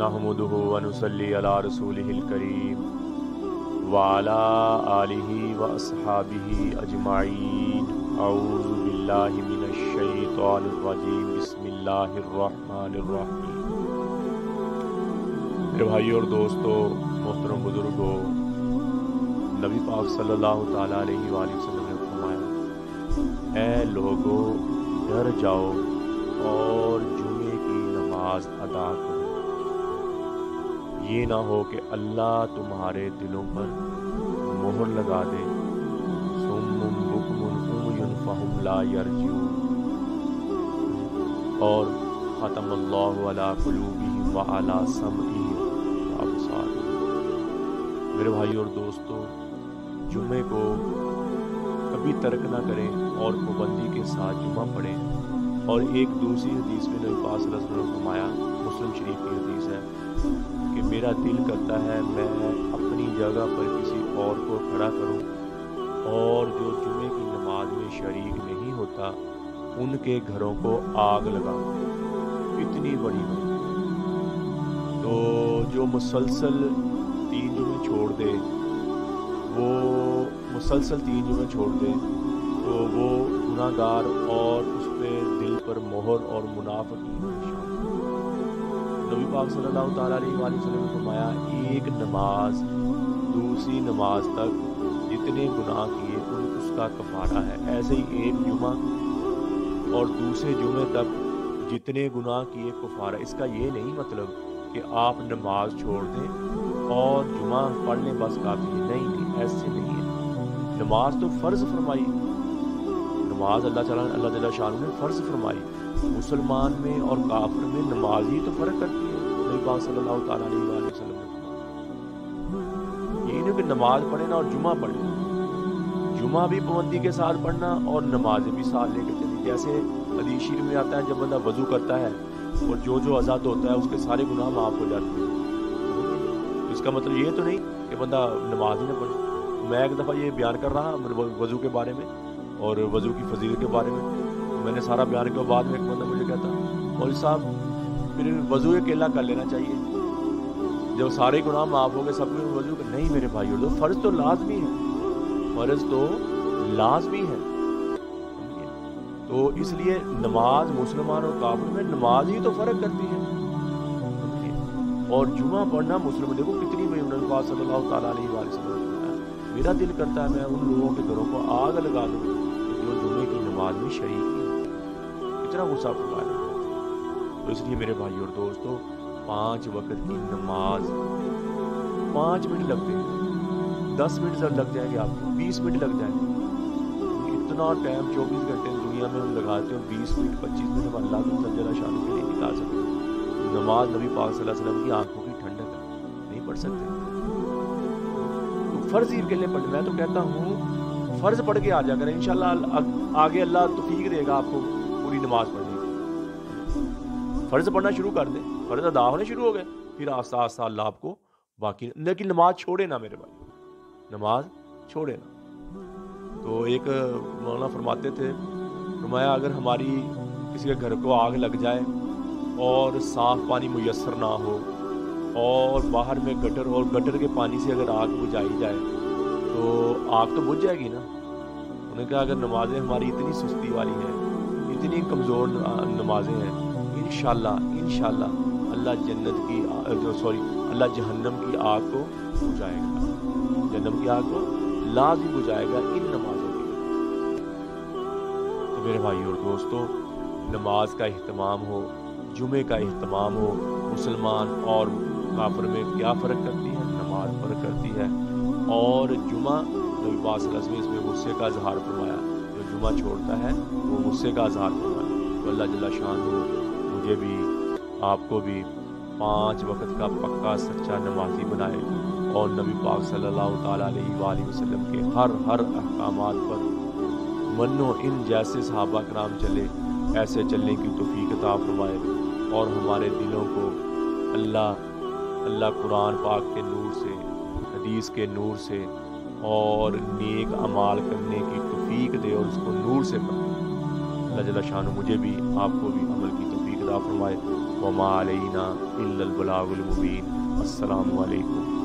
नहमदुहु व नुसल्ली अला रसूलिहिल करीम व अला आलिहि व अस्हाबिहि अजमाइन। औज़ु बिल्लाहि मिनश शैतानिर रजीम। बिस्मिल्लाहिर रहमानिर रहीम। मेरे भाइयों और दोस्तों, मोहतरम बुजुर्गों, नबी पाक सल्लल्लाहु ताला अलैहि वसल्लम ने फरमाया, ऐ लोगों, डर जाओ और जुमे की नमाज अदा करो। ये ना हो कि अल्लाह तुम्हारे दिलों पर मोहर लगा दे। सुम्मुम बुकमुन उमयुन फहुम ला यरजून। और ख़तमल्लाहु अला कुलूबिहिम व अला समइहिम व अबसारिहिम। मेरे भाइयों और दोस्तों, जुमे को कभी तर्क ना करें और पाबंदी के साथ जुमा पढ़ें। और एक दूसरी हदीस में नबी पाक सल्लल्लाहु अलैहि वसल्लम ने फरमाया, मुस्लिम शरीफ की हदीस है, कि मेरा दिल करता है मैं अपनी जगह पर किसी और को खड़ा करूं और जो जुमे की नमाज में शरीक नहीं होता उनके घरों को आग लगाऊं। इतनी बड़ी बात। तो जो मुसलसल 3 जुमे छोड़ दे, वो मुसलसल 3 जुमे छोड़ दे तो वो गुनाहगार और उस पर दिल पर मोहर और मुनाफिक की निशान। नबी पाक सल्लल्लाहु ताला अलैहि वसल्लम ने फरमाया, एक नमाज दूसरी नमाज तक जितने गुनाह किए उसका कफारा है। ऐसे ही एक जुमा और दूसरे जुमे तक जितने गुनाह किए कफारा। इसका ये नहीं मतलब कि आप नमाज छोड़ दें और जुमा पढ़ लें बस काफ़ी है। नहीं, ऐसे नहीं है। नमाज तो फ़र्ज़ फरमाई, नमाज अल्लाह जल्ल शान ने फ़र्ज़ फरमाई। मुसलमान में और काफिर में नमाज ही तो फ़र्क करती है। नबी पाक सल्लल्लाहु ताला अलैहि वसल्लम ने, ये नहीं कि नमाज पढ़े ना और जुमा पढ़े। जुमा भी पाबंदी के साथ पढ़ना और नमाज भी साथ लेकर चली। जैसे हदीस शरीफ में आता है, जब बंदा वज़ू करता है और जो आज़ाद होता है उसके सारे गुनाह माफ़ हो जाते हैं। इसका मतलब ये तो नहीं कि बंदा नमाज ही ना पढ़े। मैं एक दफ़ा ये बयान कर रहा वज़ू के बारे में और वज़ू की फजीलत के बारे में। मैंने सारा बयान किया, बाद में एक बंदा मुझे कहता, मौलवी साहब फिर वज़ू अकेला कर लेना चाहिए, जब सारे गुनाह माफ़ हो गए सब में वज़ू कर। नहीं मेरे भाइयों, तो फ़र्ज़ तो लाजमी है, फ़र्ज़ तो लाजमी है। तो इसलिए नमाज मुसलमान और काफिर में नमाज ही तो फ़र्क करती है। और जुमा पढ़ना मुस्लिम, देखो कितनी बड़ी। नबी पाक सल्लल्लाहु ताला अलैहि वसल्लम, मेरा दिल करता है मैं उन लोगों के घरों को आग लगा दूं जो जुमे की नमाज में शरीक है। इतना गुस्सा फरमाया। तो इसलिए मेरे भाइयों और दोस्तों, 5 वक्त की नमाज 5 मिनट लगते हैं, 10 मिनट लग जाएंगे आपको, 20 मिनट लग जाएंगे। इतना टाइम 24 घंटे दुनिया में हम लगाते हैं, 20 मिनट 25 मिनट हम अल्लाह जल्ल शान के लिए निकाल सकते। नमाज नबी पाक सल्लल्लाहु अलैहि वसल्लम की आंखों की ठंडक है, नहीं पढ़ सकते। तो फ़र्ज़ ही के लिए पढ़, मैं तो कहता हूँ फ़र्ज़ पढ़ के आ जा करें, इंशाल्लाह आगे अल्लाह तौफीक देगा आपको पूरी नमाज पढ़ने की। फ़र्ज़ पढ़ना शुरू कर दें, फ़र्ज़ अदा होने शुरू हो गए, फिर आस्ता आस्ता अल्लाह आपको बाकी। लेकिन नमाज छोड़े ना मेरे भाई, नमाज छोड़े ना। तो एक मौलाना फरमाते थे, फरमाया अगर हमारी किसी के घर को आग लग जाए और साफ़ पानी मुयस्सर ना हो और बाहर में गटर, और गटर के पानी से अगर आग बुझाई जाए तो आग तो बुझ जाएगी ना। उन्होंने कहा अगर नमाजें हमारी इतनी सुस्ती वाली हैं, इतनी कमज़ोर नमाजें हैं, इंशाल्लाह अल्लाह अल्लाह जहन्नम की आग को बुझाएगा, जहन्नम की आग को लाज़िम बुझाएगा इन नमाजों की वजह से। तो मेरे भाइयों और दोस्तों, नमाज का इह्तिमाम हो, जुमे का इह्तिमाम हो। मुसलमान और काफिर में क्या फ़र्क करती है? नमाज फ़र्क करती है। और जुमा, नबी पाक सल्लल्लाहु अलैहि वसल्लम इसमें गुस्से का इज़हार फरमाया, जो जुमा छोड़ता है वो गुस्से का इज़हार फरमाया। तो अल्लाह जल्ल शान मुझे भी आपको भी 5 वक्त का पक्का सच्चा नमाजी बनाए और नबी पाक सल्लल्लाहु ताला अलैहि वसल्लम के हर अहकामात पर मन्नो इन जैसे सहाबा कराम चले, ऐसे चलने की तौफीक अता फरमाए। और हमारे दिलों को अल्लाह कुरान पाक के नूर से, हदीस के नूर से और नेक अमाल करने की तौफीक दे और उसको नूर से बनाए। अल्लाह जल्ल शान मुझे भी आपको भी अमल की तौफीक عطا فرمائے۔ وما علینا الا البلاغ المبین۔ السلام علیکم۔